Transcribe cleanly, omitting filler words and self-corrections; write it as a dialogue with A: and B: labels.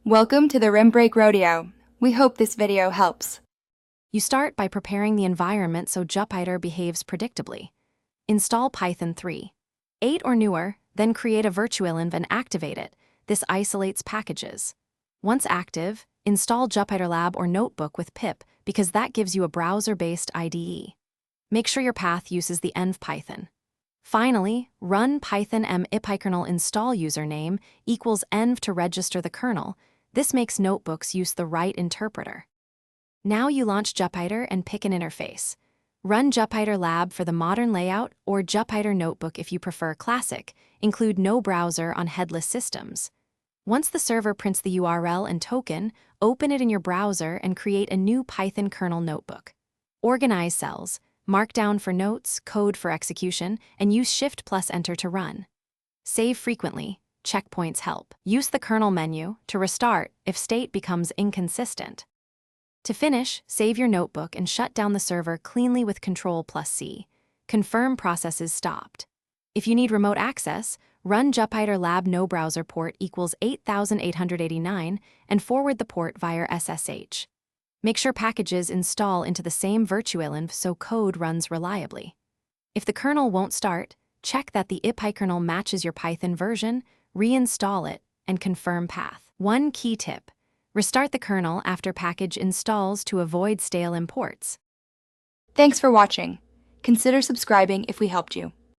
A: Welcome to the Rim Break Rodeo. We hope this video helps.
B: You start by preparing the environment so Jupyter behaves predictably. Install Python 3.8 or newer, then create a virtual env and activate it. This isolates packages. Once active, install Jupyter Lab or Notebook with pip because that gives you a browser-based IDE. Make sure your path uses the env Python. Finally, run python m ipykernel install username equals env to register the kernel. This makes notebooks use the right interpreter. Now you launch Jupyter and pick an interface. Run Jupyter Lab for the modern layout or Jupyter Notebook if you prefer classic. Include no browser on headless systems. Once the server prints the URL and token, open it in your browser and create a new Python kernel notebook. Organize cells, mark down for notes, code for execution, and use Shift+Enter to run. Save frequently. Checkpoints help. Use the kernel menu to restart if state becomes inconsistent. To finish, save your notebook and shut down the server cleanly with Ctrl+C. Confirm processes stopped. If you need remote access, run Jupyter Lab no browser port equals 8889 and forward the port via SSH. Make sure packages install into the same virtual env so code runs reliably. If the kernel won't start, check that the ipykernel matches your Python version, reinstall it, and confirm path. One key tip: restart the kernel after package installs to avoid stale imports.
A: Thanks for watching. Consider subscribing if we helped you.